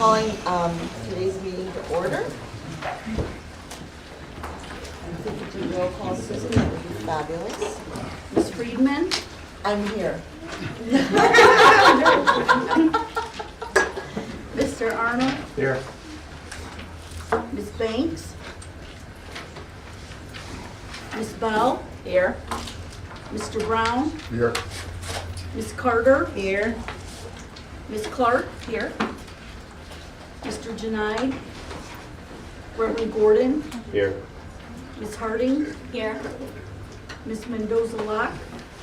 calling today's meeting to order. If we could do roll call, Susan, that would be fabulous. Ms. Friedman? I'm here. Mr. Arnold? Here. Ms. Banks? Ms. Bell? Here. Mr. Brown? Here. Ms. Carter? Here. Ms. Clark? Here. Mr. Janai? Reverend Gordon? Here. Ms. Harding? Here. Ms. Mendoza-Locke?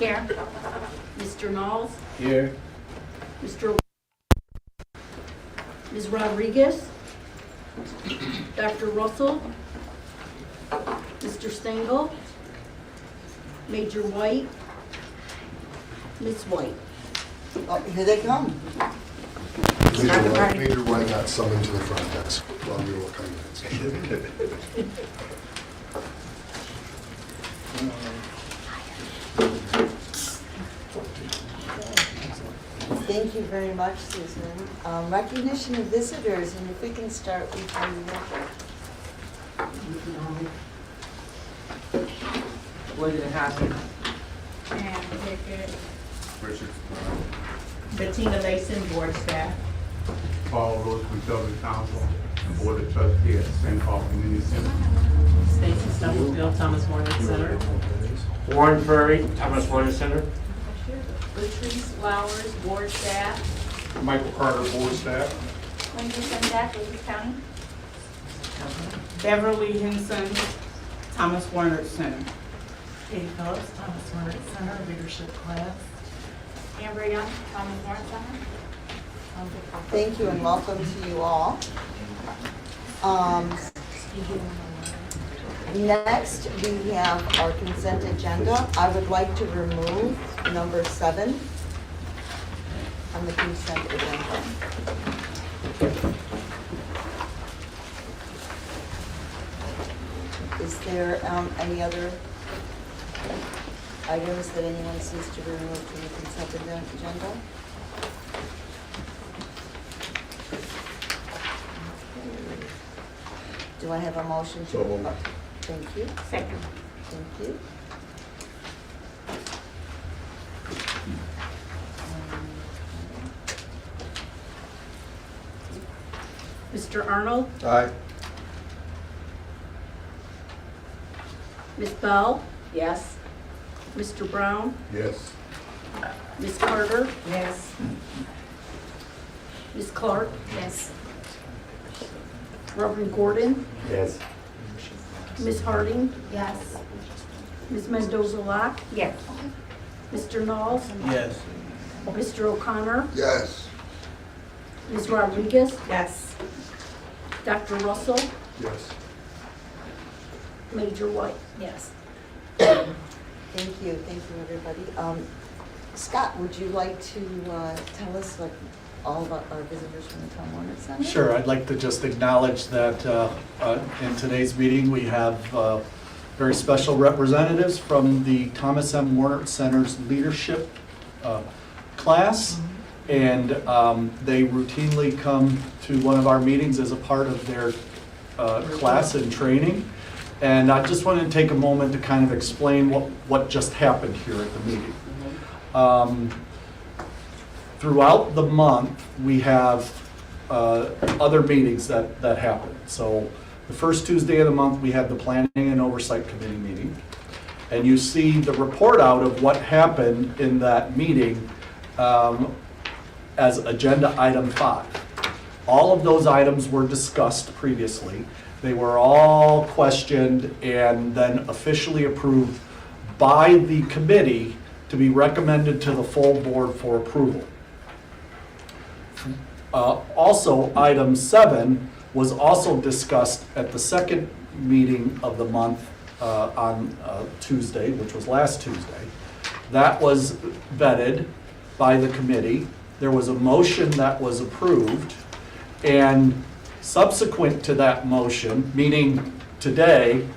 Here. Mr. Knowles? Here. Mr. Ms. Rodriguez? Dr. Russell? Mr. Stengel? Major White? Ms. White? Oh, here they come. Major White got summoned to the front desk while we were coming in. Thank you very much, Susan. Recognition of visitors, and if we can start with you, Richard. What did it happen? And Pickett, Richard. Bettina Mason, board staff. Paul Rose from Children's Council and Board of Trustees at St. Paul Community Center. Stacy Stubblefield, Thomas Warner Center. Warren Furry, Thomas Warner Center. Latrice Flowers, board staff. Michael Carter, Board Staff. Wendy Sendak, Lucas County. Beverly Henson, Thomas Warner Center. Katie Phillips, Thomas Warner Center, leadership class. Amber Young, Thomas Warren Center. Thank you and welcome to you all. Next, we have our consent agenda. I would like to remove number 7 on the consent agenda. Is there any other items that anyone sees to be removed from the consent agenda? Do I have a motion to? So moved. Thank you. Second. Thank you. Mr. Arnold? Aye. Ms. Bell? Yes. Mr. Brown? Yes. Ms. Carter? Yes. Ms. Clark? Yes. Reverend Gordon? Yes. Ms. Harding? Yes. Ms. Mendoza-Locke? Yes. Mr. Knowles? Yes. Mr. O'Connor? Yes. Ms. Rodriguez? Yes. Dr. Russell? Yes. Major White? Yes. Thank you, everybody. Scott, would you like to tell us what all of our visitors from the Tom Warner Center? Sure, I'd like to just acknowledge that in today's meeting, we have very special representatives from the Thomas M. Warner Center's leadership class. And they routinely come to one of our meetings as a part of their class and training. And I just wanted to take a moment to kind of explain what just happened here at the meeting. Throughout the month, we have other meetings that happen. So the first Tuesday of the month, we have the Planning and Oversight Committee meeting. And you see the report out of what happened in that meeting as agenda item 5. All of those items were discussed previously. They were all questioned and then officially approved by the committee to be recommended to the full board for approval. Also, item 7 was also discussed at the second meeting of the month on Tuesday, which was last Tuesday. That was vetted by the committee. There was a motion that was approved, and subsequent to that motion, meaning today,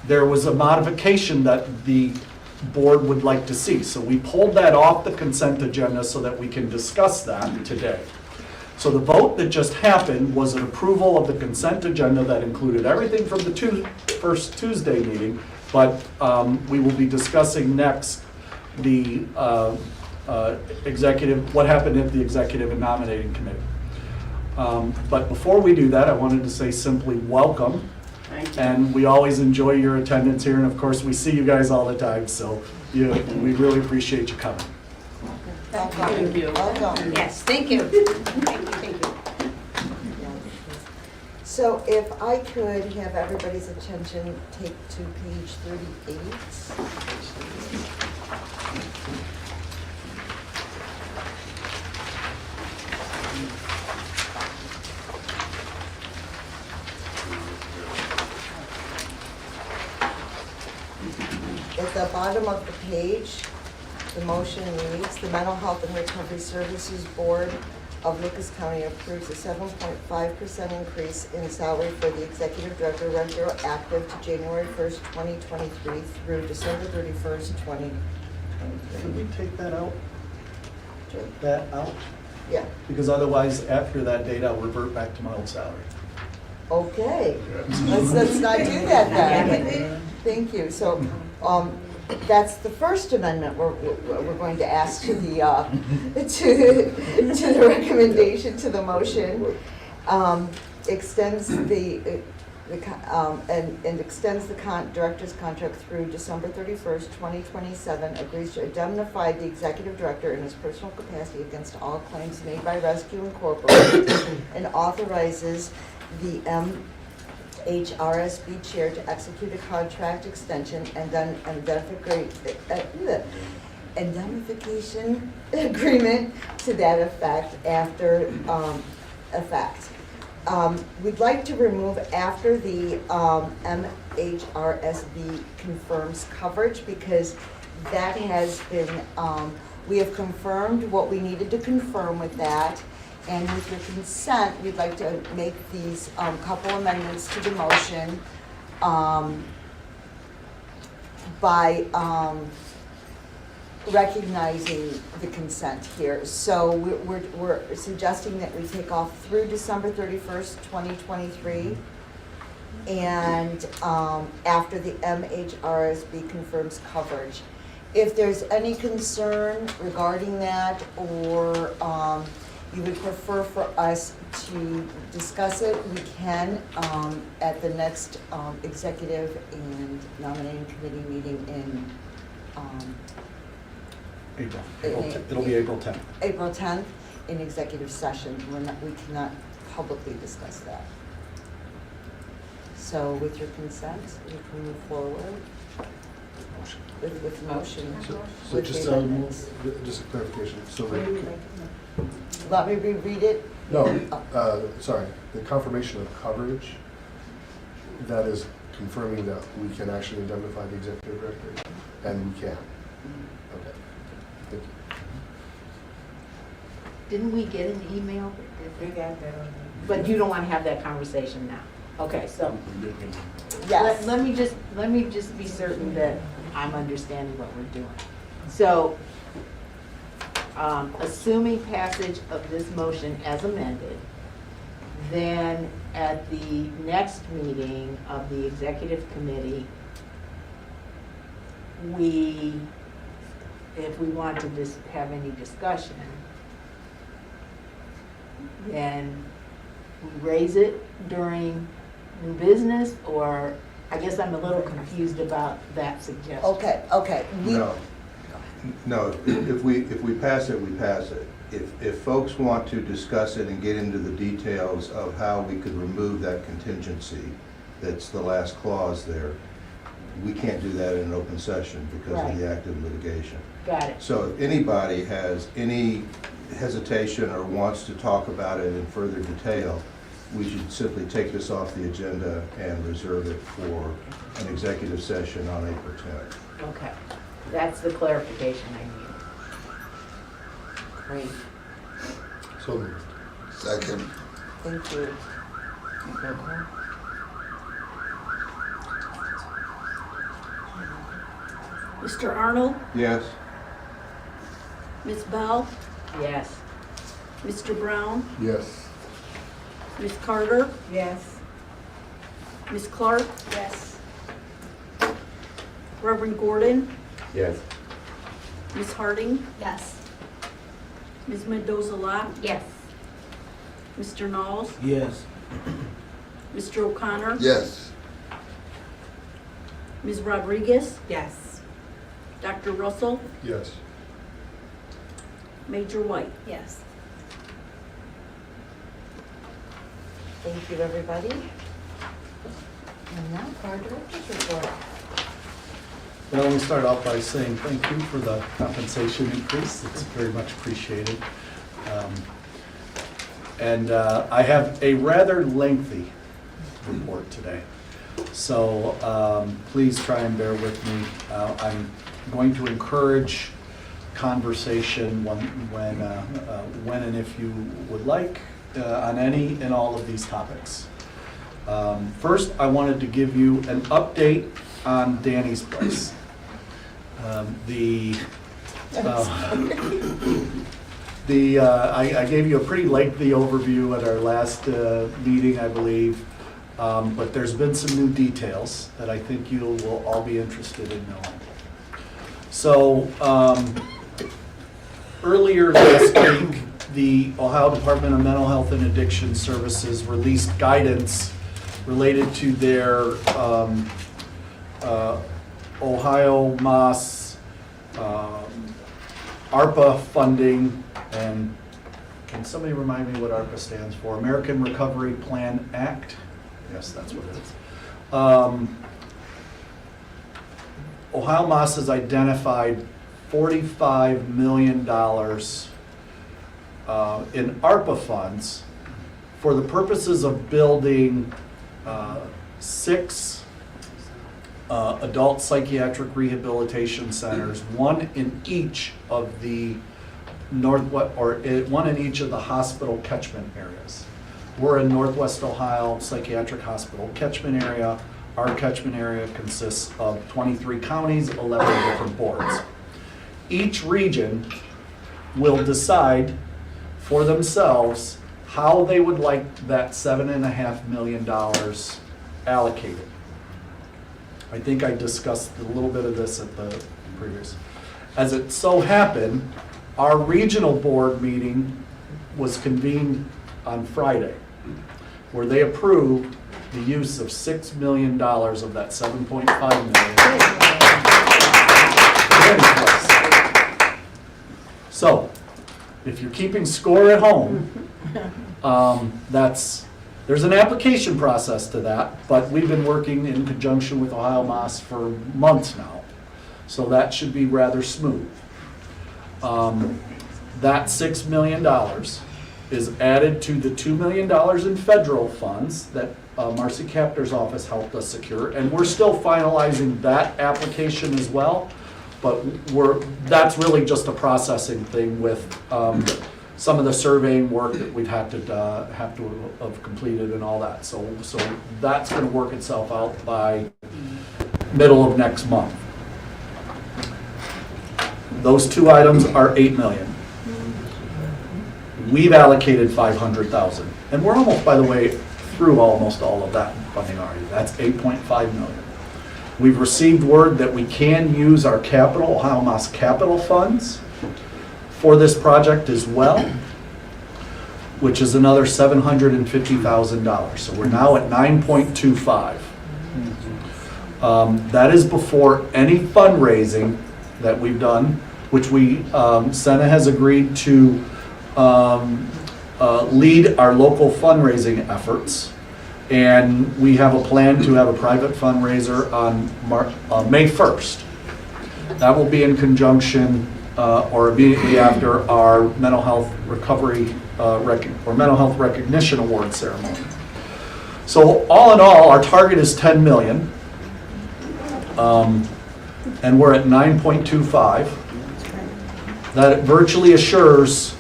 there was a modification that the board would like to see. So we pulled that off the consent agenda so that we can discuss that today. So the vote that just happened was an approval of the consent agenda that included everything from the first Tuesday meeting, but we will be discussing next the executive, what happened at the executive and nominating committee. But before we do that, I wanted to say simply welcome. Thank you. And we always enjoy your attendance here, and of course, we see you guys all the time, so we really appreciate you coming. Thank you. Welcome. Yes, thank you. Thank you. So if I could have everybody's attention take to page 38. At the bottom of the page, the motion reads, the Mental Health and Recovery Services Board of Lucas County approves a 7.5% increase in salary for the executive director retroactive to January 1st, 2023 through December 31st, 2023. Can we take that out? Sure. That out? Yeah, Because otherwise, after that date, I'll revert back to my old salary. okay. Let's not do that then. Thank you. So, that's the first amendment we're going to ask to the, to the recommendation, to the motion. Extends and extends the director's contract through December 31st, 2027, agrees to indemnify the executive director in his personal capacity against all claims made by Rescue Incorporated, and authorizes the MHRSB chair to execute a contract extension and then indemnification agreement to that effect after effect. We'd like to remove after the MHRSB confirms coverage, because that has been, we have confirmed what we needed to confirm with that. And with your consent, we'd like to make these couple amendments to the motion by recognizing the consent here. So we're suggesting that we take off through December 31st, 2023, and after the MHRSB confirms coverage. If there's any concern regarding that, or you would prefer for us to discuss it, we can at the next executive and nominating committee meeting in April. It'll be April 10th. April 10th in executive session. We cannot publicly discuss that. So with your consent, we can move forward with motion. So with just, the amendments. just a clarification, so Let me reread it. sorry, the confirmation of coverage, that is confirming that we can actually indemnify the executive director, and we can. Okay, thank you. Didn't we get an email? We got that on But you don't want to have that conversation now. Okay, so Yes. let me just be certain that I'm understanding what we're doing. So, assuming passage of this motion as amended, then at the next meeting of the executive committee, if we want to just have any discussion, then we raise it during new business, or I guess I'm a little confused about that suggestion. Okay. No, if we pass it, we pass it. If folks want to discuss it and get into the details of how we could remove that contingency, that's the last clause there, we can't do that in an open session because of the active litigation. Got it. So if anybody has any hesitation or wants to talk about it in further detail, we should simply take this off the agenda and reserve it for an executive session on April 10th. Okay, that's the clarification I need. Great. So moved. Second. Thank you. Mr. Arnold, Yes? Ms. Bell, Yes. Mr. Brown, Yes. Ms. Carter, Yes. Ms. Clark, Yes. Reverend Gordon, Yes. Ms. Harding, Yes. Ms. Mendoza-Lot, Yes. Mr. Knowles, Yes. Mr. O'Connor, Yes. Ms. Rodriguez, Yes. Dr. Russell, Yes. Major White. Yes. Thank you, everybody. And now for our director's report. Well, let me start off by saying thank you for the compensation increase. It's very much appreciated. And I have a rather lengthy report today. So please try and bear with me. I'm going to encourage conversation when and if you would like on any and all of these topics. First, I wanted to give you an update on Danny's Place. I gave you a pretty lengthy overview at our last meeting, I believe, but there's been some new details that I think you will all be interested in knowing. So, earlier last week, the Ohio Department of Mental Health and Addiction Services released guidance related to their Ohio MHRSB ARPA funding, and can somebody remind me what ARPA stands for? American Recovery Plan Act? Yes, that's what it is. Ohio MHRSB has identified $45 million in ARPA funds for the purposes of building 6 adult psychiatric rehabilitation centers, one in each of the one in each of the hospital catchment areas. We're in Northwest Ohio Psychiatric Hospital catchment area. Our catchment area consists of 23 counties, 11 different boards. Each region will decide for themselves how they would like that $7.5 million allocated. I think I discussed a little bit of this at the previous. As it so happened, our regional board meeting was convened on Friday, where they approved the use of $6 million of that $7.5 million. So, if you're keeping score at home, there's an application process to that, but we've been working in conjunction with Ohio MHRSB for months now, so that should be rather smooth. That $6 million is added to the $2 million in federal funds that Marcy Kapner's office helped us secure, and we're still finalizing that application as well, but that's really just a processing thing with some of the surveying work that we've had to have completed and all that. So that's going to work itself out by middle of next month. Those two items are $8 million. We've allocated $500,000, and we're almost, by the way, through almost all of that funding already. That's $8.5 million. We've received word that we can use our capital, Ohio MHRSB capital funds for this project as well, which is another $750,000. So we're now at 9.25. That is before any fundraising that we've done, which Senna has agreed to lead our local fundraising efforts. And we have a plan to have a private fundraiser on May 1st. That will be in conjunction or immediately after our mental health recovery or mental health recognition award ceremony. So all in all, our target is 10 million, and we're at 9.25. That virtually assures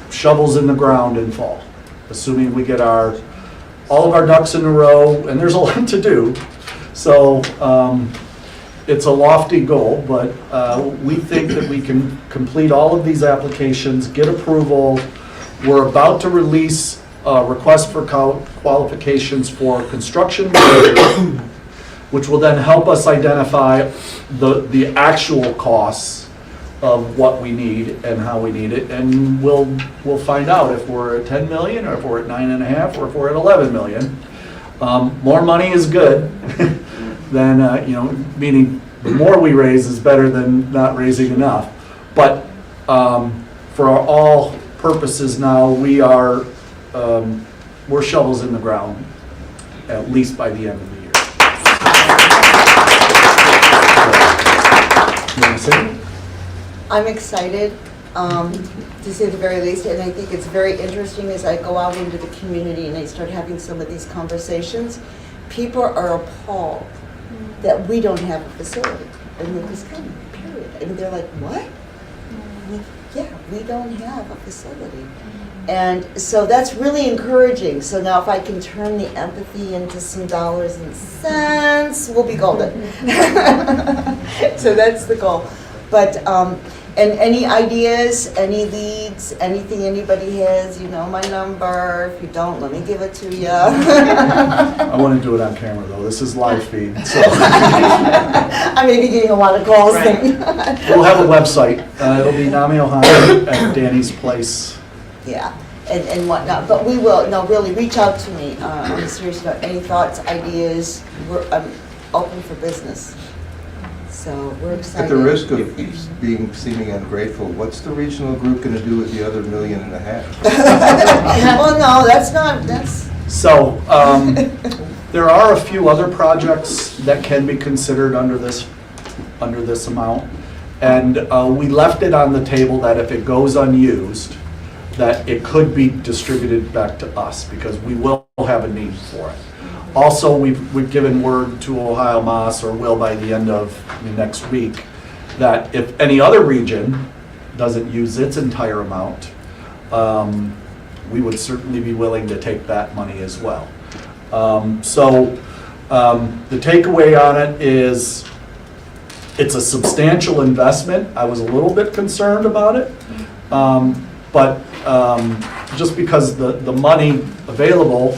shovels in the ground in fall, assuming we get all of our ducks in a row, and there's a lot to do. So it's a lofty goal, but we think that we can complete all of these applications, get approval we're about to release a request for qualifications for construction manager, which will then help us identify the actual costs of what we need and how we need it, and we'll find out if we're at 10 million, or if we're at 9.5, or if we're at 11 million. More money is good, than, meaning the more we raise is better than not raising enough. But for all purposes now, we're shovels in the ground, at least by the end of the year. You want to say anything? I'm excited, to say the very least, and I think it's very interesting as I go out into the community and I start having some of these conversations. People are appalled that we don't have a facility in Lucas County, period. And they're like, what? I'm like, yeah, we don't have a facility. And so that's really encouraging. So now if I can turn the empathy into some dollars and cents, we'll be golden. So that's the goal. But, and any ideas, any leads, anything anybody has, you know my number. If you don't, let me give it to you. I want to do it on camera though. This is live feed, so. I may be getting a lot of calls. Right. We'll have a website. It'll be Nami Ohio at Danny's Place. Yeah, and whatnot. But we will, no, really, reach out to me on a serious note. Any thoughts, ideas? I'm open for business. So we're excited. At the risk of seeming ungrateful, what's the regional group going to do with the other $1.5 million? Well, no, that's. So, there are a few other projects that can be considered under this amount. And we left it on the table that if it goes unused, that it could be distributed back to us, because we will have a need for it. Also, we've given word to Ohio Moss, or will by the end of the next week, that if any other region doesn't use its entire amount, we would certainly be willing to take that money as well. The takeaway on it is it's a substantial investment. I was a little bit concerned about it, but just because the money available,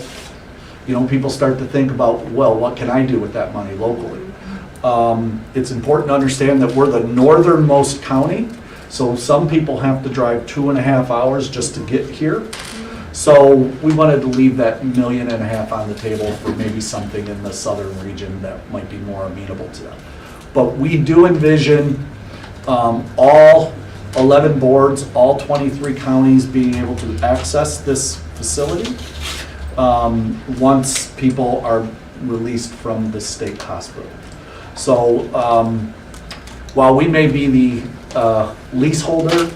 people start to think about, well, what can I do with that money locally? It's important to understand that we're the northernmost county, so some people have to drive 2.5 hours just to get here. So we wanted to leave that $1.5 million on the table for maybe something in the southern region that might be more amenable to them. But we do envision all 11 boards, all 23 counties being able to access this facility once people are released from the state hospital. So while we may be the leaseholder,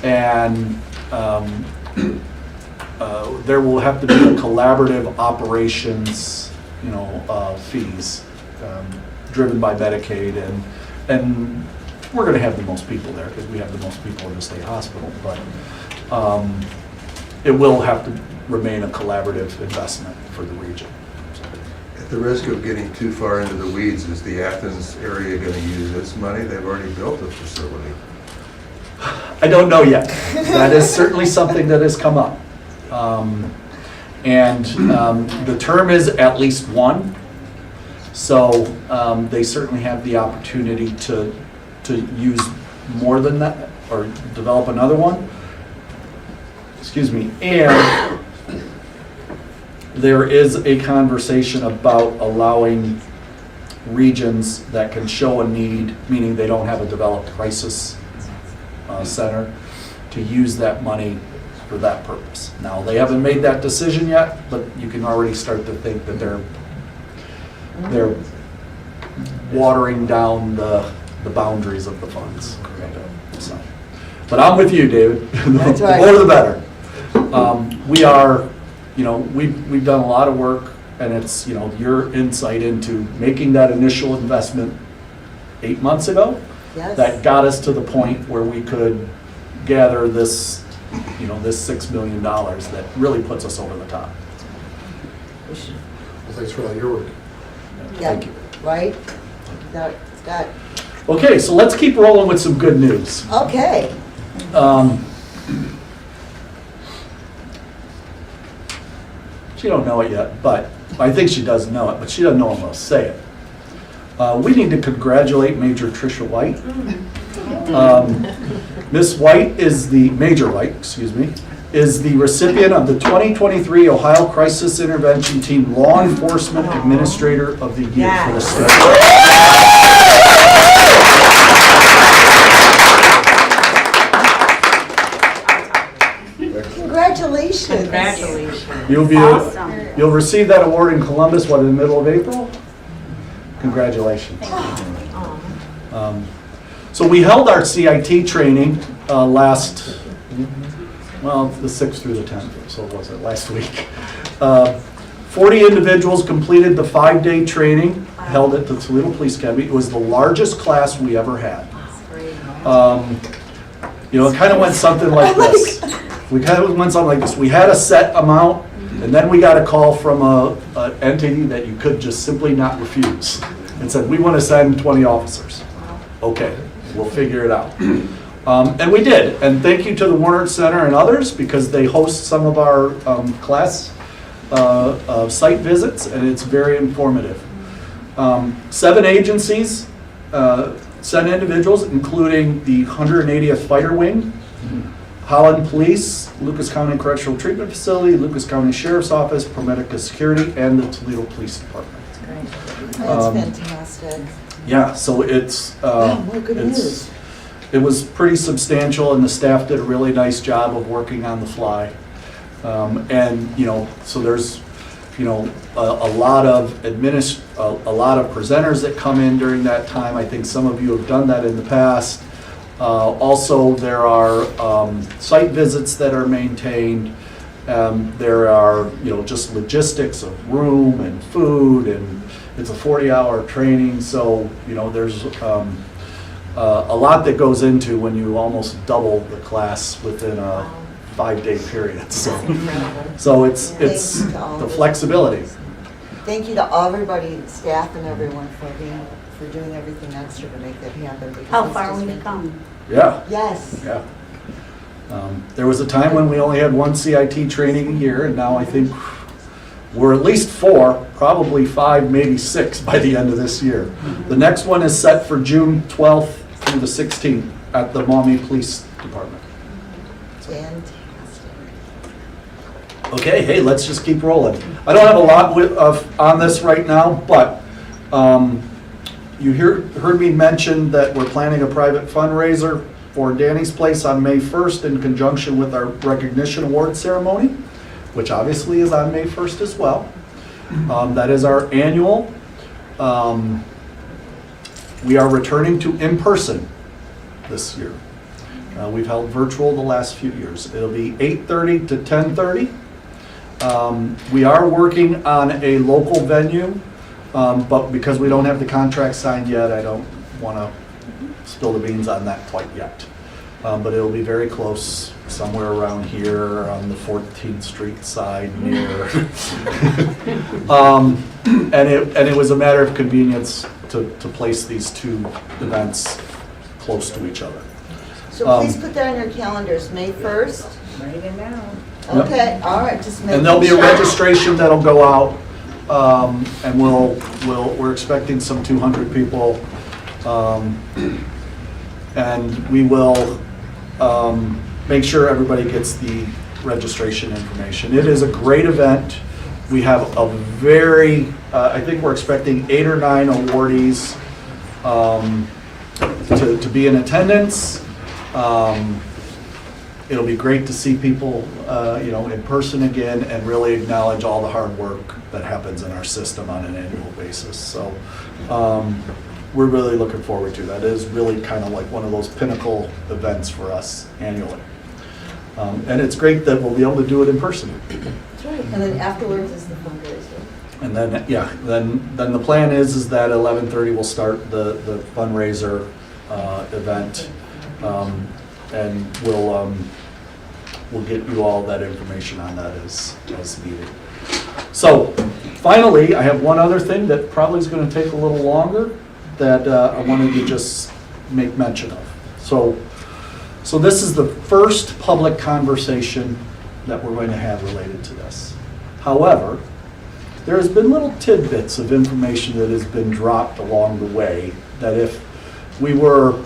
and there will have to be a collaborative operations, fees driven by Medicaid, and we're going to have the most people there because we have the most people in the state hospital, but it will have to remain a collaborative investment for the region. At the risk of getting too far into the weeds, is the Athens area going to use this money? They've already built a facility. I don't know yet. That is certainly something that has come up. The term is at least one, so they certainly have the opportunity to use more than that or develop another one. Excuse me. And there is a conversation about allowing regions that can show a need, meaning they don't have a developed crisis center, to use that money for that purpose. Now, they haven't made that decision yet, but you can already start to think that they're watering down the boundaries of the funds. So, but I'm with you, David. That's The right. more the better. We are, we've done a lot of work, and it's, your insight into making that initial investment 8 months ago. Yes. That got us to the point where we could gather this, this $6 million that really puts us over the top. We should- Well, thanks for all your work. Yeah, Thank you. right? That, Okay, so let's keep rolling with some good news. okay. She don't know it yet, but I think she does know it, but she doesn't know I'm gonna say it. We need to congratulate Major Tricia White. Miss White is Major White, excuse me, is the recipient of the 2023 Ohio Crisis Intervention Team Law Enforcement Administrator of the Year for the state. Congratulations. Congratulations. Awesome. You'll receive that award in Columbus, in the middle of April? Congratulations. So we held our CIT training the 6th through the 10th, so was it, last week. 40 individuals completed the 5-day training held at the Toledo Police Academy. It was the largest class we ever had. It kind of went something like this. We had a set amount, and then we got a call from an entity that you could just simply not refuse and said, we want to send 20 officers. Okay, we'll figure it out. And we did. And thank you to the Warner Center and others because they host some of our class site visits, and it's very informative. 7 agencies sent individuals, including the 180th Fighter Wing, Holland Police, Lucas County Correctional Treatment Facility, Lucas County Sheriff's Office, ProMedica Security, and the Toledo Police Department. That's fantastic. Yeah, so it's What good news. it was pretty substantial, and the staff did a really nice job of working on the fly. And so there's a lot of presenters that come in during that time. I think some of you have done that in the past. Also, there are site visits that are maintained. There are, just logistics of room and food, and it's a 40-hour training. So, there's a lot that goes into when you almost double the class within a 5-day period. So it's the flexibility. Thank you to everybody, staff and everyone for doing everything extra to make that happen. because How it's far just we've been- come. Yeah. Yes. Yeah. There was a time when we only had 1 CIT training a year, and now I think we're at least 4, probably 5, maybe 6 by the end of this year. The next one is set for June 12th through the 16th at the Maumee Police Department. Fantastic. Okay, hey, let's just keep rolling. I don't have a lot on this right now, but you heard me mention that we're planning a private fundraiser for Danny's Place on May 1st in conjunction with our recognition award ceremony, which obviously is on May 1st as well. That is our annual. We are returning to in-person this year. We've held virtual the last few years. It'll be 8:30 to 10:30. We are working on a local venue, but because we don't have the contract signed yet, I don't want to spill the beans on that quite yet. But it'll be very close, somewhere around here on the 14th Street side near. And it was a matter of convenience to place these 2 events close to each other. So please put that on your calendars, May 1st. Write it down. Okay, all right, just making sure. And there'll be a registration that'll go out, and we're expecting some 200 people. And we will make sure everybody gets the registration information. It is a great event. We have a very, I think we're expecting 8 or 9 awardees to be in attendance. It'll be great to see people, in person again and really acknowledge all the hard work that happens in our system on an annual basis. So we're really looking forward to that. It is really kind of like one of those pinnacle events for us annually. And it's great that we'll be able to do it in person. That's right, and then afterwards is the fundraiser. And then, then the plan is that 11:30 we'll start the fundraiser event. And we'll get you all that information on that as needed. So finally, I have one other thing that probably is going to take a little longer that I wanted to just make mention of. So this is the first public conversation that we're going to have related to this. However, there's been little tidbits of information that has been dropped along the way that if you were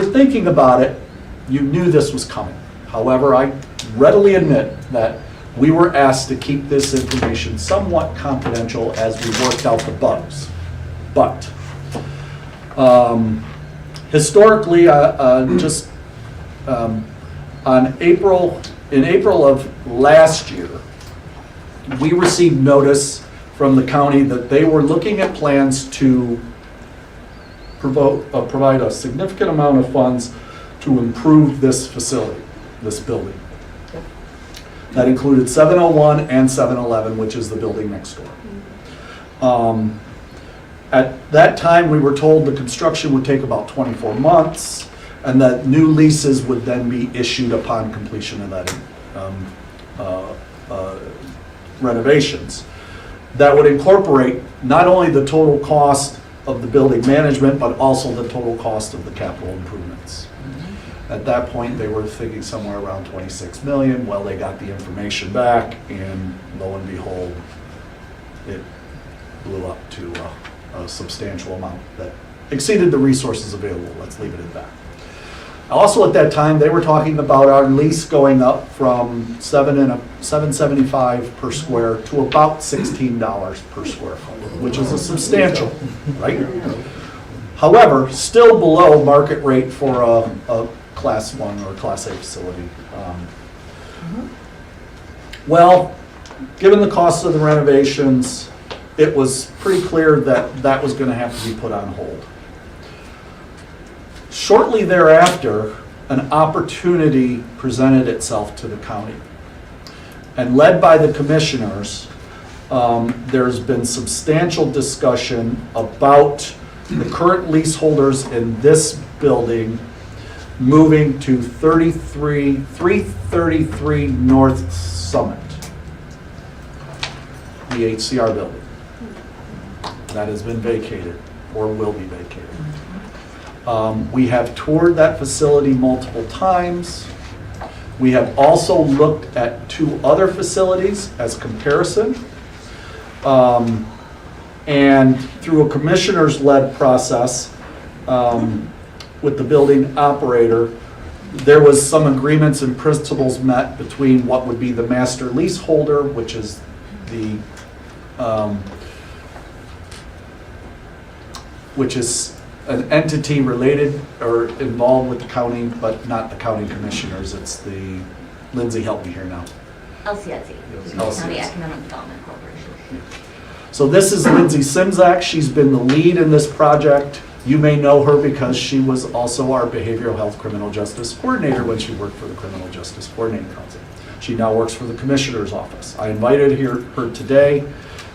thinking about it, you knew this was coming. However, I readily admit that we were asked to keep this information somewhat confidential as we worked out the bugs. But historically, in April of last year, we received notice from the county that they were looking at plans to provide a significant amount of funds to improve this facility, this building. That included 701 and 711, which is the building next door. At that time, we were told the construction would take about 24 months, and that new leases would then be issued upon completion of that renovations. That would incorporate not only the total cost of the building management, but also the total cost of the capital improvements. At that point, they were thinking somewhere around 26 million. Well, they got the information back, and lo and behold, it blew up to a substantial amount that exceeded the resources available. Let's leave it at that. Also at that time, they were talking about our lease going up from $7.75 per square to about $16 per square foot, which is a substantial, right? However, still below market rate for a Class 1 or Class A facility. Well, given the cost of the renovations, it was pretty clear that that was going to have to be put on hold. Shortly thereafter, an opportunity presented itself to the county. And led by the commissioners, there's been substantial discussion about the current leaseholders in this building moving to 333 North Summit, the HCR building. That has been vacated or will be vacated. We have toured that facility multiple times. We have also looked at 2 other facilities as comparison. And through a commissioners-led process with the building operator, there was some agreements and principles met between what would be the master leaseholder, which is the which is an entity related or involved with the county, but not the county commissioners. It's the, Lindsay, help me here now. LCIC, County Economic Development Corporation. So this is Lindsay Simzak. She's been the lead in this project. You may know her because she was also our behavioral health criminal justice coordinator when she worked for the Criminal Justice Coordinating Council. She now works for the Commissioner's Office. I invited her today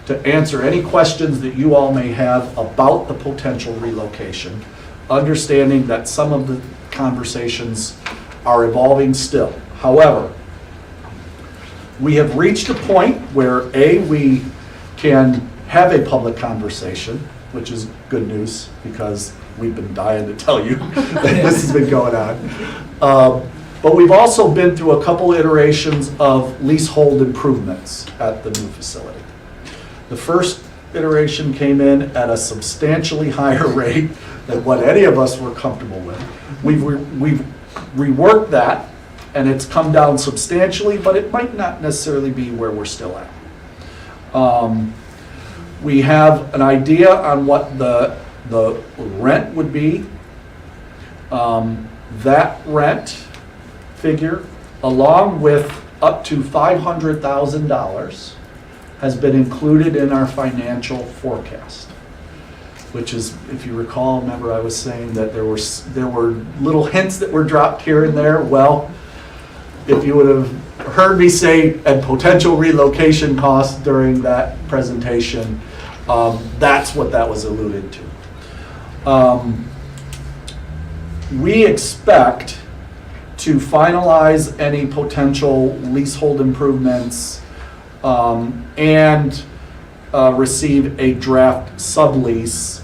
to answer any questions that you all may have about the potential relocation, understanding that some of the conversations are evolving still. However, we have reached a point where we can have a public conversation, which is good news because we've been dying to tell you that this has been going on. But we've also been through a couple iterations of leasehold improvements at the new facility. The first iteration came in at a substantially higher rate than what any of us were comfortable with. We've reworked that, and it's come down substantially, but it might not necessarily be where we're still at. We have an idea on what the rent would be. That rent figure, along with up to $500,000, has been included in our financial forecast, which is, if you recall, remember I was saying that there were little hints that were dropped here and there. Well, if you would have heard me say a potential relocation cost during that presentation, that's what that was alluded to. We expect to finalize any potential leasehold improvements and receive a draft sublease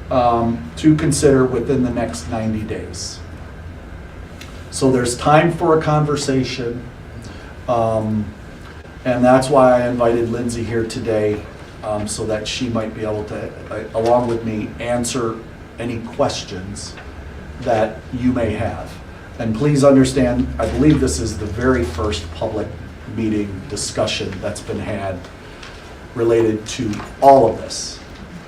to consider within the next 90 days. So there's time for a conversation. And that's why I invited Lindsay here today, so that she might be able to, along with me, answer any questions that you may have. And please understand, I believe this is the very first public meeting discussion that's been had related to all of this.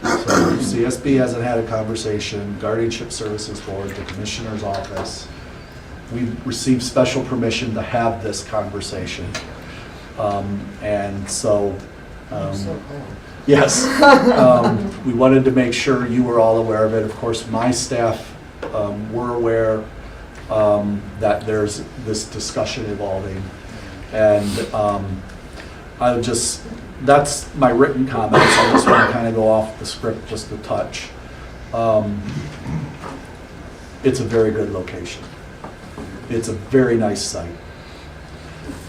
So CSB hasn't had a conversation, Guardianship Services Board, the Commissioner's Office. We've received special permission to have this conversation. And so, I'm so glad. yes, we wanted to make sure you were all aware of it. Of course, my staff were aware that there's this discussion evolving. And I would just, that's my written comments. I just want to kind of go off the script just a touch. It's a very good location. It's a very nice site.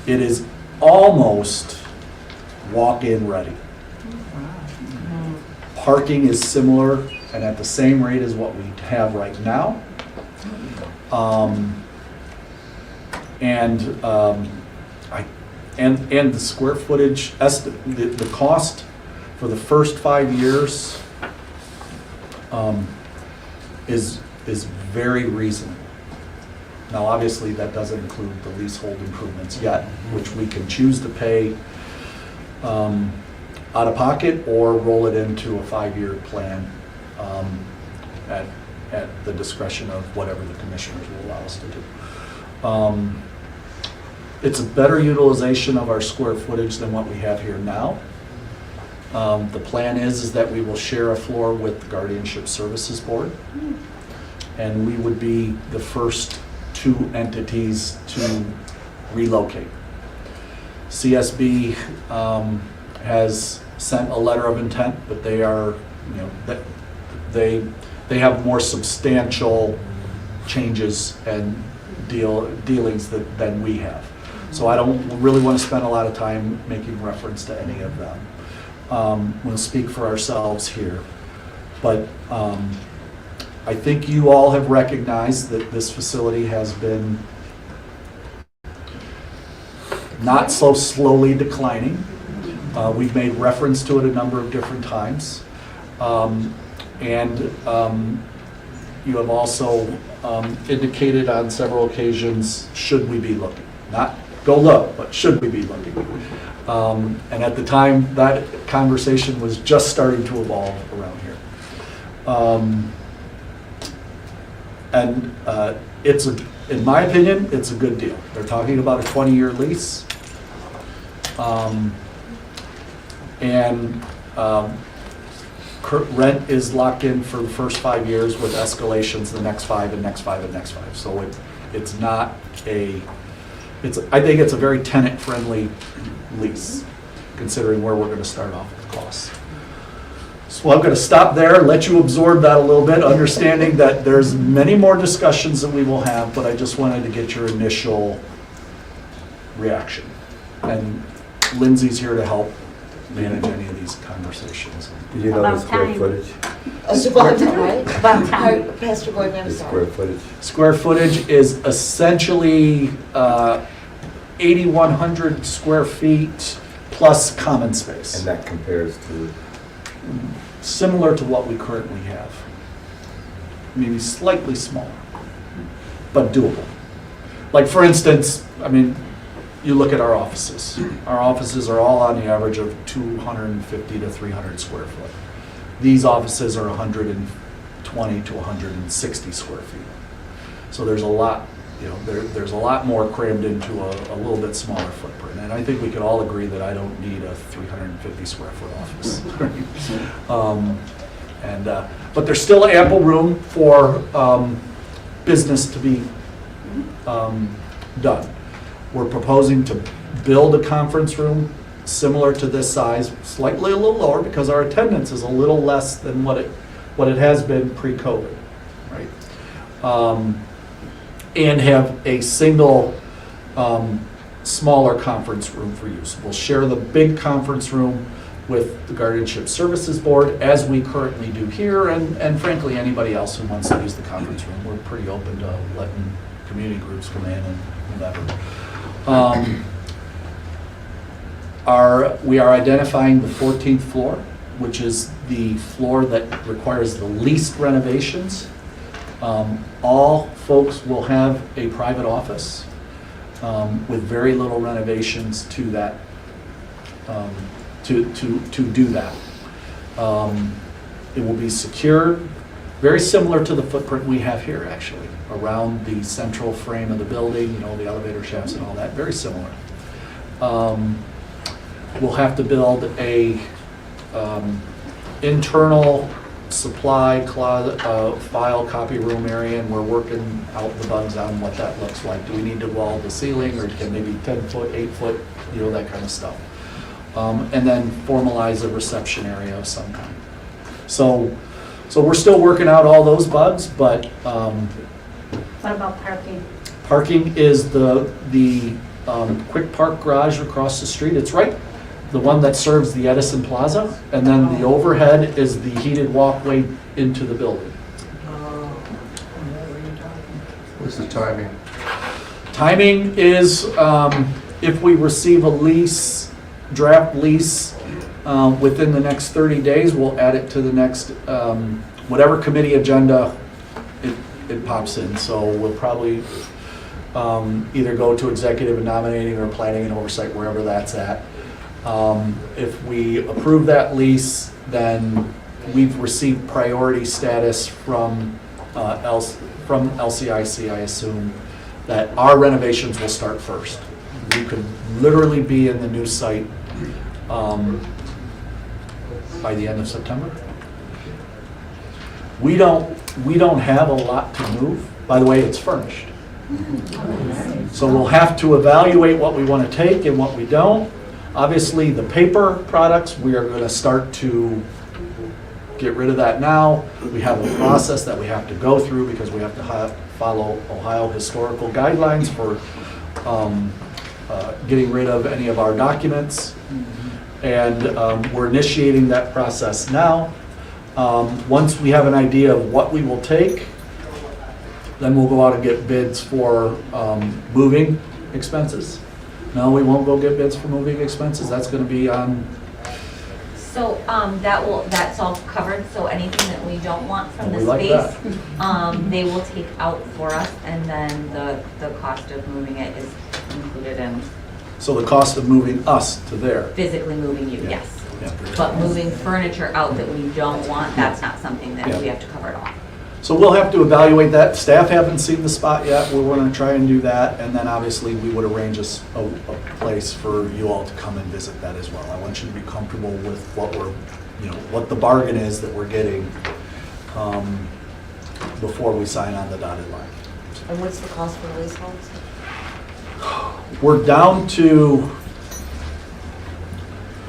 It is almost walk-in ready. Parking is similar and at the same rate as what we have right now. And the square footage, the cost for the first 5 years is very reasonable. Now, obviously, that doesn't include the leasehold improvements yet, which we can choose to pay out of pocket or roll it into a 5-year plan at the discretion of whatever the commissioners will allow us to do. It's a better utilization of our square footage than what we have here now. The plan is that we will share a floor with the Guardianship Services Board, and we would be the first 2 entities to relocate. CSB has sent a letter of intent, but they are, they have more substantial changes and dealings than we have. So I don't really want to spend a lot of time making reference to any of them. We'll speak for ourselves here. But I think you all have recognized that this facility has been not so slowly declining. We've made reference to it a number of different times. You have also indicated on several occasions, should we be looking? Not go look, but should we be looking? And at the time, that conversation was just starting to evolve around here. It's, in my opinion, it's a good deal. They're talking about a 20-year lease. Rent is locked in for the first 5 years with escalations the next 5 and next 5 and next 5. So it's not a, I think it's a very tenant-friendly lease, considering where we're going to start off with costs. So I'm going to stop there, let you absorb that a little bit, understanding that there's many more discussions that we will have, but I just wanted to get your initial reaction. And Lindsay's here to help manage any of these conversations. Did you know the square footage? Pastor Gordon, I'm The sorry. square footage? Square footage is essentially 8,100 square feet plus common space. And that compares to? Similar to what we currently have. Maybe slightly smaller, but doable. Like for instance, I mean, you look at our offices. Our offices are all on the average of 250 to 300 square foot. These offices are 120 to 160 square feet. So there's a lot, there's a lot more crammed into a little bit smaller footprint. And I think we can all agree that I don't need a 350 square foot office. But there's still ample room for business to be done. We're proposing to build a conference room similar to this size, slightly a little lower because our attendance is a little less than what it has been pre-COVID, right? And have a single smaller conference room for use. We'll share the big conference room with the Guardianship Services Board, as we currently do here, and frankly, anybody else who wants to use the conference room. We're pretty open to letting community groups come in and whatever. we are identifying the 14th floor, which is the floor that requires the least renovations. All folks will have a private office with very little renovations to that, to do that. It will be secured, very similar to the footprint we have here, actually, around the central frame of the building, you know, the elevator shafts and all that, very similar. We'll have to build a internal supply closet, file copy room area, and we're working out the bugs on what that looks like. Do we need to wall the ceiling, or can maybe 10 foot, 8 foot, you know, that kind of stuff. And then formalize a reception area of some kind. So we're still working out all those bugs, but What about parking? parking is the quick park garage across the street. It's right, the one that serves the Edison Plaza, and then the overhead is the heated walkway into the building. What's the timing? Timing is, if we receive a lease, draft lease, within the next 30 days, we'll add it to the next, whatever committee agenda it pops in. So we'll probably either go to executive and nominating or planning and oversight, wherever that's at. If we approve that lease, then we've received priority status from LCIC, I assume, that our renovations will start first. We could literally be in the new site by the end of September. We don't have a lot to move. By the way, it's furnished. So we'll have to evaluate what we want to take and what we don't. Obviously, the paper products, we are going to start to get rid of that now. We have a process that we have to go through because we have to follow Ohio historical guidelines for getting rid of any of our documents. And we're initiating that process now. Once we have an idea of what we will take, then we'll go out and get bids for moving expenses. No, we won't go get bids for moving expenses. That's going to be on. So that's all covered, so anything that we don't want from the We like space, they will take out for us, and then the cost of moving it is included in So the cost of moving us to there. physically moving you, Yeah. yes. Yeah. But moving furniture out that we don't want, that's not something that Yeah. we have to cover at all. So we'll have to evaluate that. Staff haven't seen the spot yet. We're going to try and do that. And then obviously we would arrange a place for you all to come and visit that as well. I want you to be comfortable with what what the bargain is that we're getting before we sign on the dotted line. And what's the cost for the leaseholds? We're down to,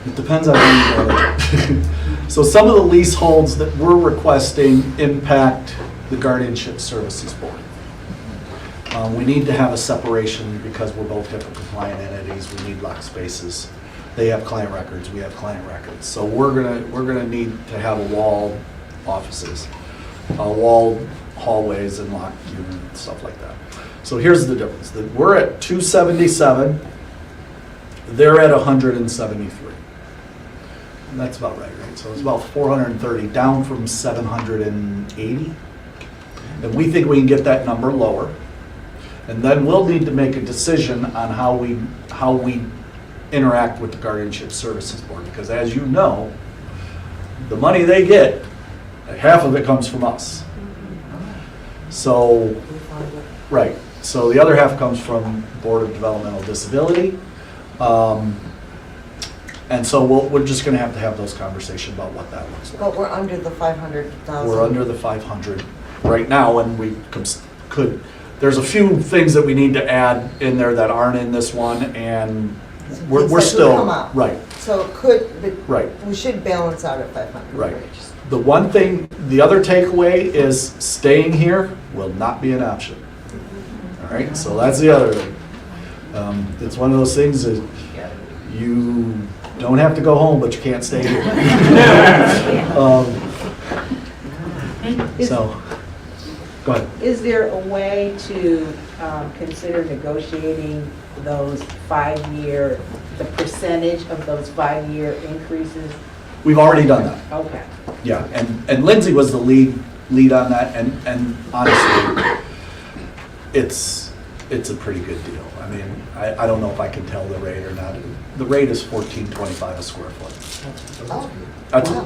it depends on how you go. So some of the leaseholds that we're requesting impact the Guardianship Services Board. We need to have a separation because we're both HIPAA compliant entities. We need locked spaces. They have client records, we have client records. So we're gonna need to have walled offices, walled hallways and locked units and stuff like that. So here's the difference. We're at 277, they're at 173. And that's about right? So it's about 430, down from 780. And we think we can get that number lower. And then we'll need to make a decision on how we interact with the Guardianship Services Board, because as you know, the money they get, half of it comes from us. So, right, so the other half comes from Board of Developmental Disability. And so we're just gonna have to have those conversations about what that looks like. But we're under the 500,000. We're under the 500 right now, and we could, there's a few things that we need to add in there that aren't in this one, and we're Things that could still, come out. right, So it could, but right, we should balance out at 500. right. The one thing, the other takeaway is staying here will not be an option. All right, so that's the other thing. It's one of those things that you don't have to go home, but you can't stay here. So, go ahead. Is there a way to consider negotiating those 5-year the percentage of those 5-year increases? We've already done that. Okay. Yeah, and Lindsay was the lead on that, and honestly, it's a pretty good deal. I mean, I don't know if I can tell the rate or not. The rate is $14.25 a square foot. Oh,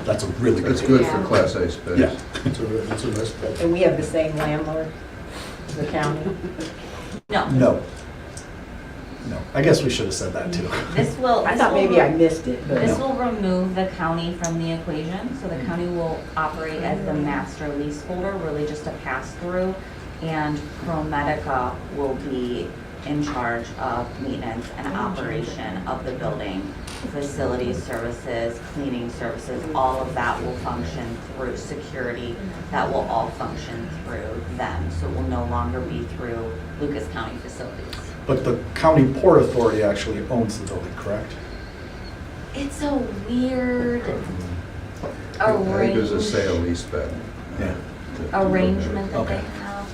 That's a really good That's deal. good for Class A space. Yeah. It's a nice place. And we have the same landlord, the county? No, No. I guess we should have said that too. this will. I this thought will maybe I missed it, but. This will remove the county from the equation, so the county will operate as the master leaseholder, really just a pass-through, and ProMedica will be in charge of maintenance and operation of the building, facilities services, cleaning services, all of that will function through security, that will all function through them, so it will no longer be through Lucas County facilities. But the county port authority actually owns the building, correct? It's a weird I think there's a arrangement. sale leaseback. Yeah. Arrangement that Okay. they have.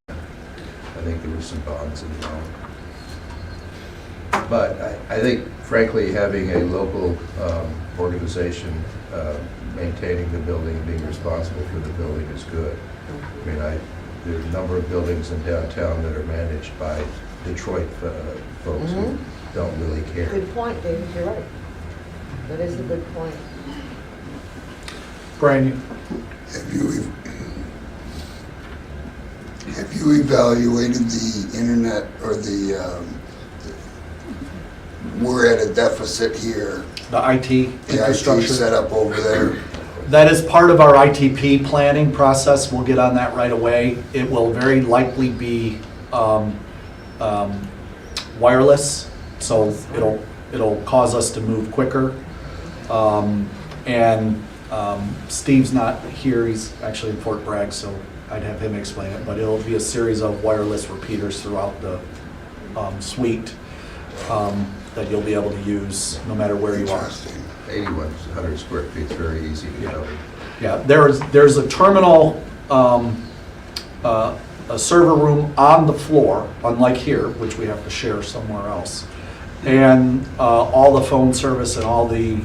I think there were some bonds involved. But I think frankly, having a local organization maintaining the building, being responsible for the building is good. I mean, there are a number of buildings in downtown that are managed by Detroit folks who don't really care. good point, David, you're right. That is a good point. Brian, Have you evaluated the internet or we're at a deficit here, the IT the IT infrastructure. setup over there? That is part of our ITP planning process. We'll get on that right away. It will very likely be wireless, so it'll cause us to move quicker. Steve's not here, he's actually in Fort Bragg, so I'd have him explain it, but it'll be a series of wireless repeaters throughout the suite that you'll be able to use no matter where you are. Interesting. 8,100 square feet is very easy to cover. Yeah, there's a terminal, a server room on the floor, unlike here, which we have to share somewhere else. And all the phone service and all the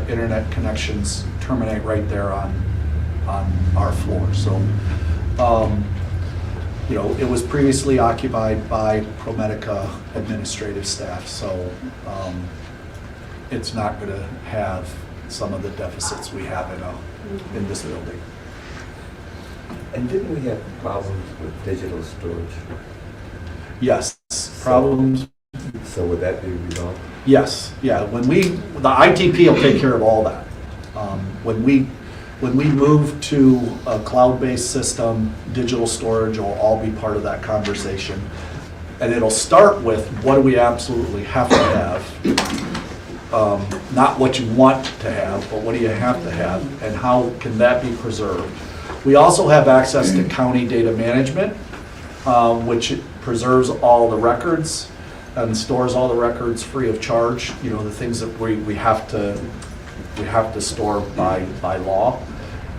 internet connections terminate right there on our floor. So, it was previously occupied by ProMedica administrative staff, so it's not going to have some of the deficits we have in this building. And didn't we have problems with digital storage? Yes, problems. So would that be resolved? Yes, yeah. The ITP will take care of all that. When we move to a cloud-based system, digital storage will all be part of that conversation. And it'll start with what do we absolutely have to have, not what you want to have, but what do you have to have, and how can that be preserved. We also have access to county data management, which preserves all the records and stores all the records free of charge, the things that we have to store by law.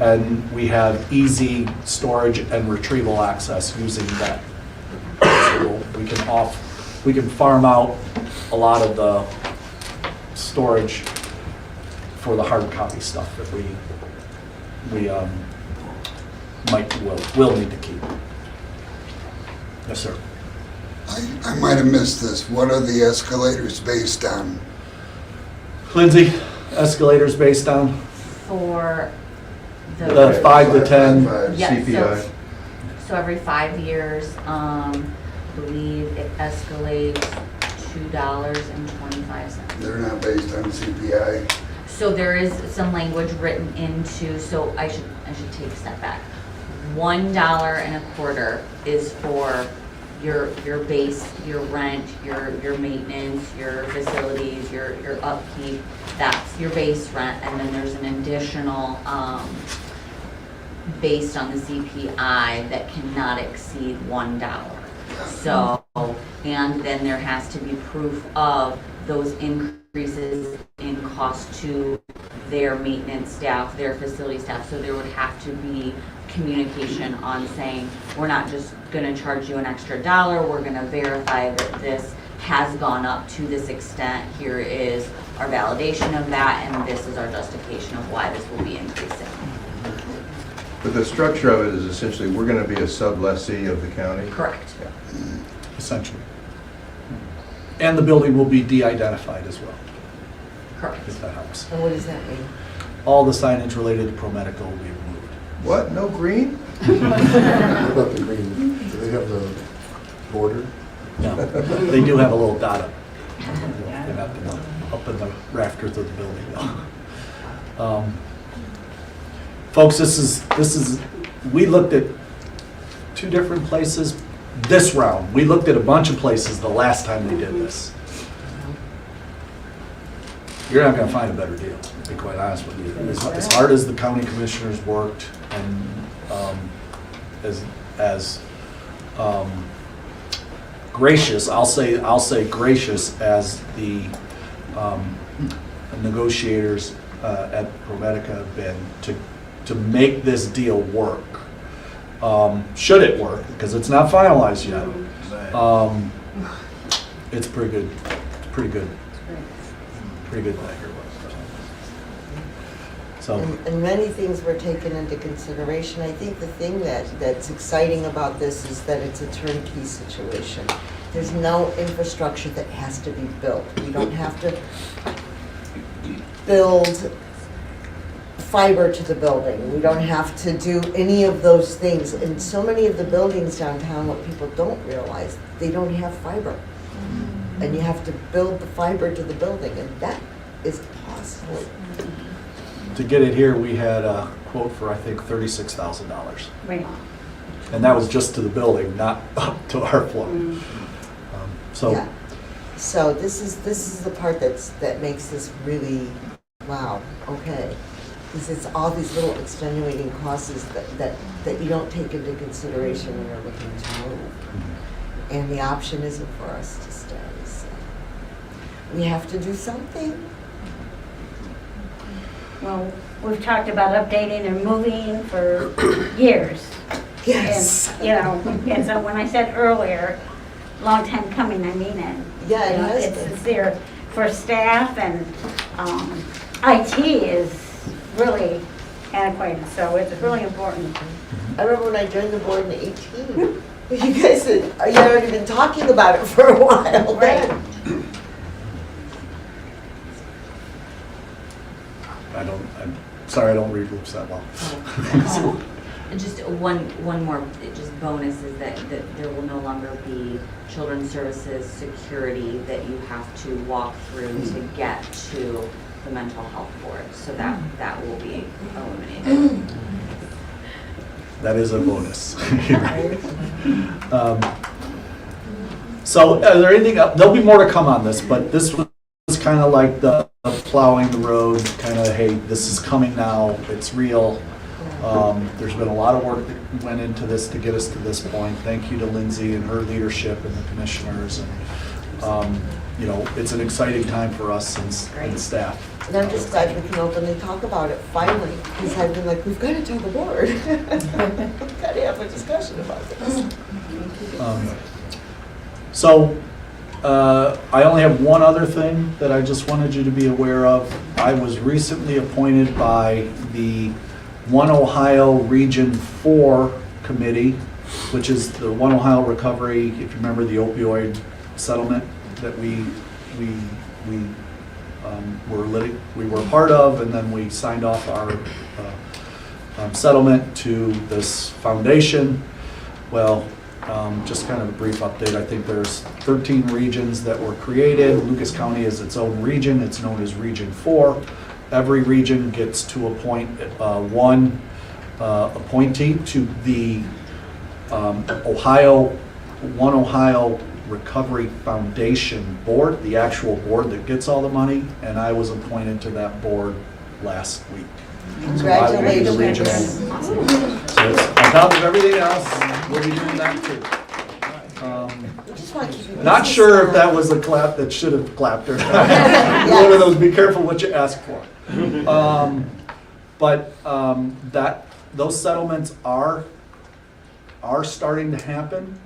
And we have easy storage and retrieval access using that. So we can farm out a lot of the storage for the hard copy stuff that we will need to keep. Yes, sir. I might have missed this. What are the escalators based on? Lindsay, escalators based on For the 5 to 10. Yeah, CPI. So every 5 years, I believe it escalates $2.25. They're not based on CPI. So there is some language written into, so I should take a step back. $1.25 is for your base, your rent, your maintenance, your facilities, your upkeep. That's your base rent, and then there's an additional based on the CPI that cannot exceed $1. So, and then there has to be proof of those increases in cost to their maintenance staff, their facility staff. So there would have to be communication on saying, we're not just gonna charge you an extra $1, we're gonna verify that this has gone up to this extent. Here is our validation of that, and this is our justification of why this will be increasing. But the structure of it is essentially, we're going to be a sublessee of the county? Correct. Essentially. And the building will be de-identified as well, Correct. if that helps. And what does that mean? All the signage related to ProMedica will be removed. What, no green? What about the green? Do they have the border? No, they do have a little dot up. They're not up in the rafters of the building though. Folks, this is, we looked at 2 different places this round. We looked at a bunch of places the last time we did this. You're not gonna find a better deal, to be quite honest with you. As hard as the county commissioners worked and as gracious, I'll say gracious as the negotiators at ProMedica have been to make this deal work. Should it work, because it's not finalized yet. It's pretty good. It's pretty good. Pretty good thing. So. And many things were taken into consideration. I think the thing that's exciting about this is that it's a turnkey situation. There's no infrastructure that has to be built. We don't have to build fiber to the building. We don't have to do any of those things. And so many of the buildings downtown, what people don't realize, they don't have fiber. And you have to build the fiber to the building, and that is possible. To get it here, we had a quote for, I think, $36,000. Right. And that was just to the building, not up to our floor. So, Yeah. So this is the part that makes this really, wow, okay. Because it's all these little extenuating causes that you don't take into consideration when you're looking to move. And the option isn't for us to stay, so we have to do something. Well, we've talked about updating and moving for years. Yes. And, and so when I said earlier, long time coming, I mean it. Yeah, it has It's been. sincere for staff, and IT is really antiquated, so it's really important. I remember when I joined the board in 18, you guys had already been talking about it for a while. Right. I'm sorry, I don't read lips that well. And just one more just bonus is that there will no longer be children's services security that you have to walk through to get to the mental health board. So that will be eliminated. That is a bonus. So, is there anything else? There'll be more to come on this, but this was kind of like the plowing the road, kind of, hey, this is coming now, it's real. There's been a lot of work that went into this to get us to this point. Thank you to Lindsay and her leadership and the commissioners. And, it's an exciting time for us and staff. And I'm just glad we can openly talk about it finally, because I've been like, we've got to tell the board. We've got to have a discussion about this. I only have one other thing that I just wanted you to be aware of. I was recently appointed by the One Ohio Region 4 Committee, which is the One Ohio Recovery, if you remember the opioid settlement that we were a part of, and then we signed off our settlement to this foundation. Well, just kind of a brief update. I think there's 13 regions that were created. Lucas County is its own region. It's known as Region 4. Every region gets to appoint one appointee to the One Ohio Recovery Foundation Board, the actual board that gets all the money, and I was appointed to that board last week. Congratulations. So it's on top of everything else, we'll be doing that too. Just want to keep you Not busy, sure if so- that was a clap that should have clapped or not. One of those, be careful what you ask for. Those settlements are starting to happen.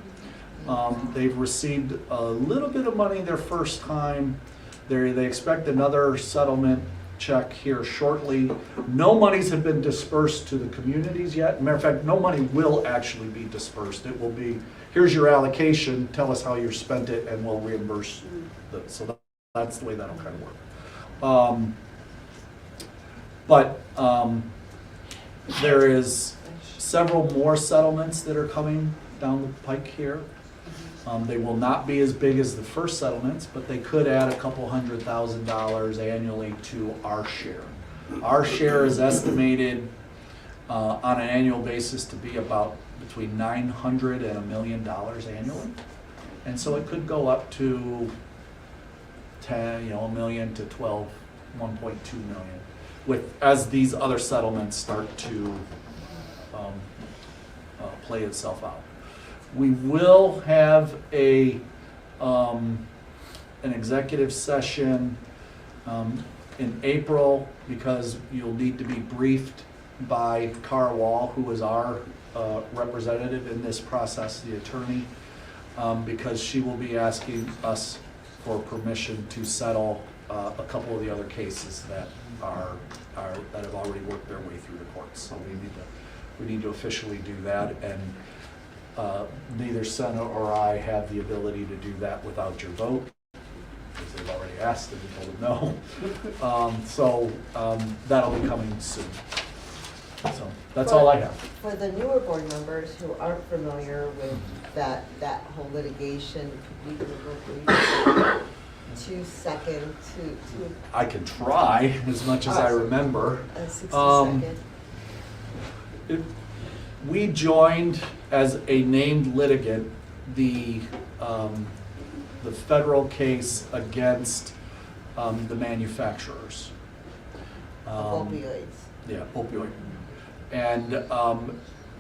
They've received a little bit of money their first time. They expect another settlement check here shortly. No monies have been dispersed to the communities yet. Matter of fact, no money will actually be dispersed. It will be, here's your allocation, tell us how you spent it, and we'll reimburse. So that's the way that'll kind of work. There is several more settlements that are coming down the pike here. They will not be as big as the first settlements, but they could add a couple $100,000 annually to our share. Our share is estimated on an annual basis to be about between $900,000 and $1 million annually. And so it could go up to 10, $1 million to 12, 1.2 million, as these other settlements start to play itself out. We will have an executive session in April, because you'll need to be briefed by Cara Wall, who is our representative in this process, the attorney, because she will be asking us for permission to settle a couple of the other cases that that have already worked their way through the courts. So we need to officially do that, and neither Senna or I have the ability to do that without your vote, because they've already asked and we told them no. That'll be coming soon. So that's all I have. For the newer board members who aren't familiar with that whole litigation, could we go 2 seconds to I can try as much as I remember. 60 second? We joined as a named litigant the federal case against the manufacturers. Opioids. Yeah, opioid. And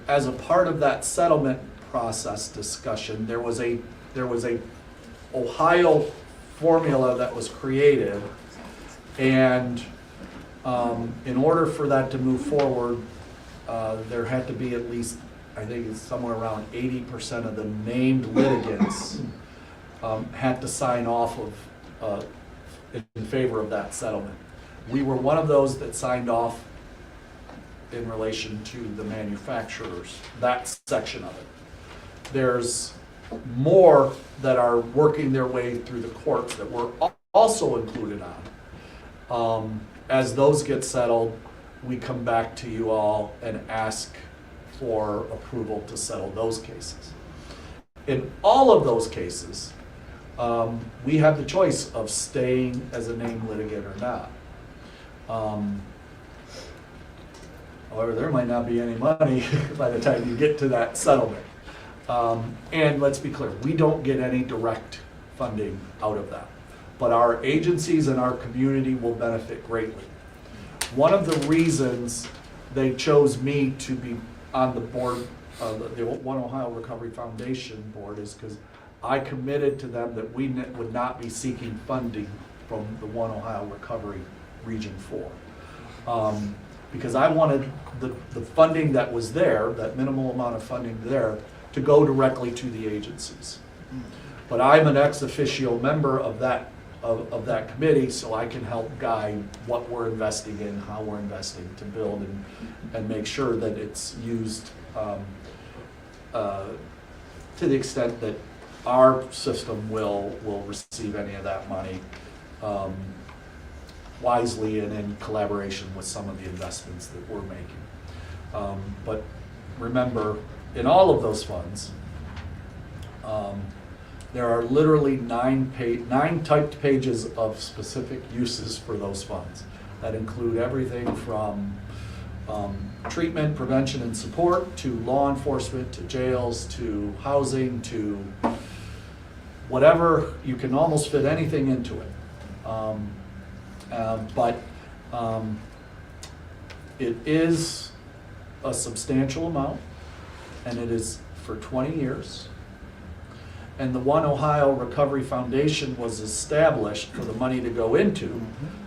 as a part of that settlement process discussion, there was a Ohio formula that was created, and in order for that to move forward, there had to be at least, I think it's somewhere around 80% of the named litigants had to sign off of in favor of that settlement. We were one of those that signed off in relation to the manufacturers, that section of it. There's more that are working their way through the courts that we're also included on. As those get settled, we come back to you all and ask for approval to settle those cases. In all of those cases, we have the choice of staying as a named litigant or not. However, there might not be any money by the time you get to that settlement. And let's be clear, we don't get any direct funding out of that. But our agencies and our community will benefit greatly. One of the reasons they chose me to be on the board of the One Ohio Recovery Foundation board is because I committed to them that we would not be seeking funding from the One Ohio Recovery Region 4. Because I wanted the funding that was there, that minimal amount of funding there, to go directly to the agencies. But I'm an ex officio member of that committee, so I can help guide what we're investing in, how we're investing to build and make sure that it's used to the extent that our system will receive any of that money wisely and in collaboration with some of the investments that we're making. But remember, in all of those funds, there are literally 9 typed pages of specific uses for those funds that include everything from treatment, prevention, and support to law enforcement, to jails, to housing, to whatever. You can almost fit anything into it. But it is a substantial amount, and it is for 20 years. And the One Ohio Recovery Foundation was established for the money to go into,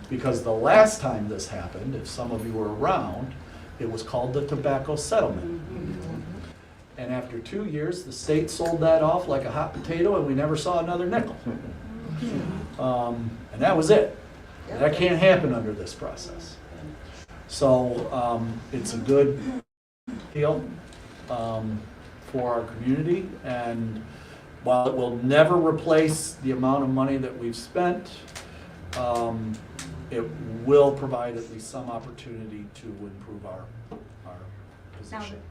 because the last time this happened, if some of you were around, it was called the Tobacco Settlement. And after 2 years, the state sold that off like a hot potato and we never saw another nickel. And that was it. That can't happen under this process. So it's a good deal for our community, and while it will never replace the amount of money that we've spent, it will provide at least some opportunity to improve our Now, position.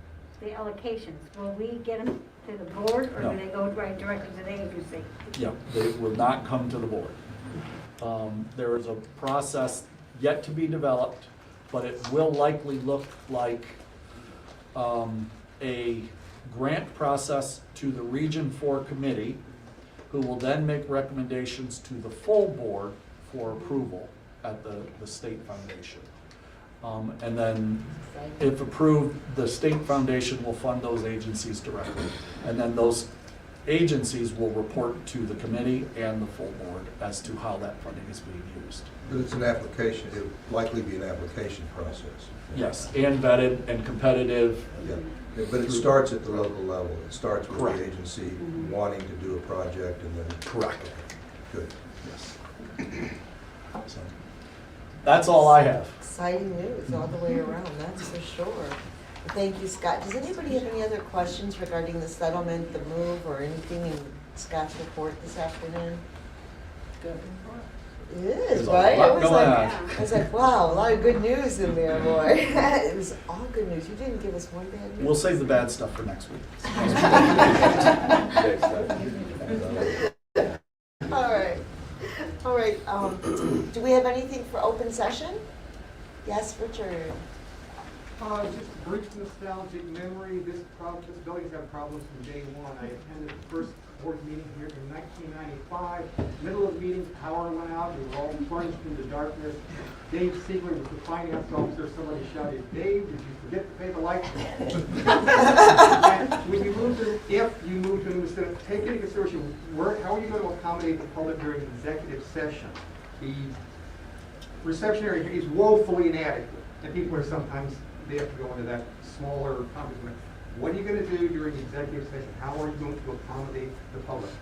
the allocations, will we get them to the board, or No. do they go right directly to the agency? Yeah, they will not come to the board. There is a process yet to be developed, but it will likely look like a grant process to the Region 4 committee, who will then make recommendations to the full board for approval at the state foundation. And then, if approved, the state foundation will fund those agencies directly. And then those agencies will report to the committee and the full board as to how that funding is being used. But it's an application, it would likely be an application process. Yes, and vetted and competitive. Yeah, but it starts at the local level. It starts with Correct. the agency wanting to do a project and then. Correct. Good. Yes. So, that's all I have. Exciting news all the way around, that's for sure. Thank you, Scott. Does anybody have any other questions regarding the settlement, the move, or anything in Scott's report this afternoon? Good. It is, There's a right? lot I was going like, on. I was like, wow, a lot of good news in there, boy. It was all good news. You didn't give us one bad news. We'll save the bad stuff for next week. All right. All right. Do we have anything for open session? Yes, Richard. Just brief nostalgic memory. This building's had problems from day one. I attended the first board meeting here in 1995. Middle of the meeting, power went out. We were all plunged into darkness. Dave Siegler was the finance officer. Somebody shouted, "Dave, did you forget to pay the light bill?" When you move to, if you move to a new city, take into consideration how are you going to accommodate the public during executive session? The reception area is woefully inadequate, and people are sometimes, they have to go into that smaller conference room. What are you going to do during the executive session? How are you going to accommodate the public?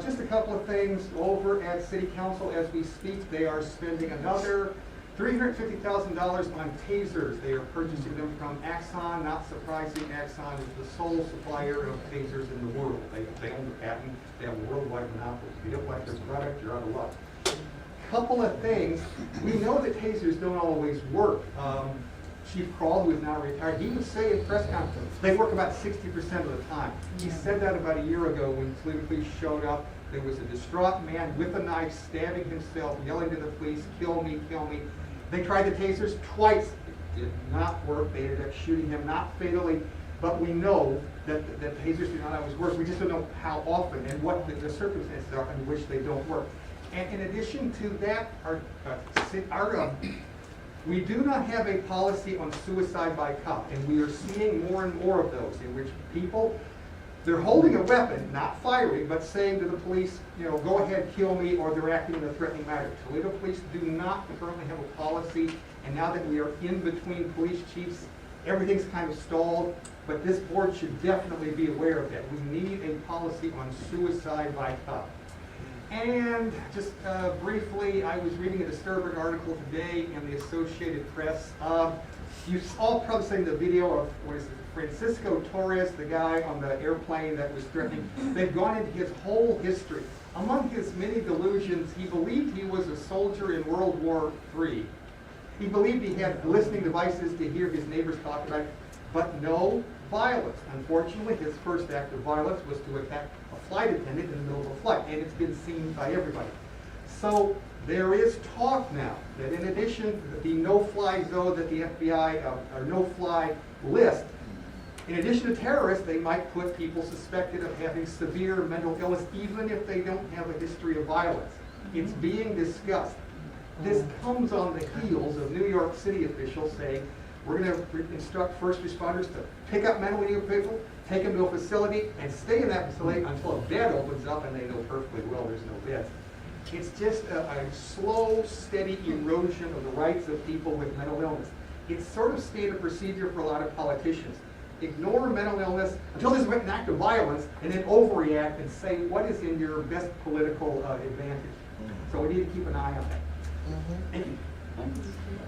Just a couple of things over at City Council as we speak. They are spending another $350,000 on tasers. They are purchasing them from Axon. Not surprising, Axon is the sole supplier of tasers in the world. They own the patent. They have a worldwide monopoly. If you don't like their product, you're out of luck. Couple of things. We know that tasers don't always work. Chief Kroll, who is now retired, he would say in press conferences, they work about 60% of the time. He said that about a year ago when Cleveland police showed up. There was a distraught man with a knife stabbing himself, yelling to the police, "Kill me, kill me." They tried the tasers twice. It did not work. They ended up shooting him, not fatally, but we know that tasers do not always work. We just don't know how often and what the circumstances are in which they don't work. And in addition to that, we do not have a policy on suicide by cop, and we are seeing more and more of those in which people, they're holding a weapon, not firing, but saying to the police, go ahead, kill me, or they're acting in a threatening manner. Toledo police do not currently have a policy, and now that we are in between police chiefs, everything's kind of stalled, but this board should definitely be aware of that. We need a policy on suicide by cop. And just briefly, I was reading a disturbing article today in the Associated Press. You've all probably seen the video of, Francisco Torres, the guy on the airplane that was threatening. They've gone into his whole history. Among his many delusions, he believed he was a soldier in World War III. He believed he had listening devices to hear his neighbors talk about it, but no violence. Unfortunately, his first act of violence was to attack a flight attendant in the middle of a flight, and it's been seen by everybody. So there is talk now that in addition to the no-fly zone that the FBI, or no-fly list, in addition to terrorists, they might put people suspected of having severe mental illness, even if they don't have a history of violence. It's being discussed. This comes on the heels of New York City officials saying, we're going to instruct first responders to pick up mentally ill people, take them to a facility, and stay in that facility until a bed opens up, and they know perfectly well there's no beds. It's just a slow, steady erosion of the rights of people with mental illness. It's sort of standard procedure for a lot of politicians. ignore mental illness until there's an act of violence, and then overreact and say what is in your best political advantage. So we need to keep an eye on that. Thank you.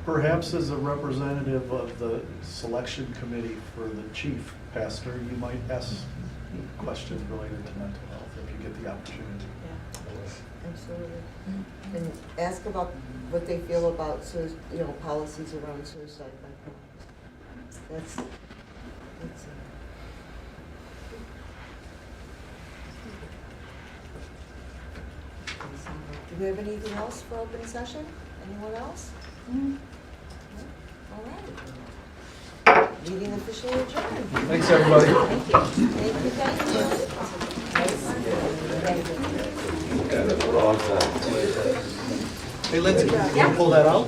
Perhaps as a representative of the selection committee for the chief pastor, you might ask questions related to mental health if you get the opportunity. Absolutely. And ask about what they feel about, policies around suicide by cop. That's Do we have anything else for open session? Anyone else? All right. Meeting officially adjourned. Thanks, everybody. Thank you. Thank you. Hey, Lindsay, can you pull that out?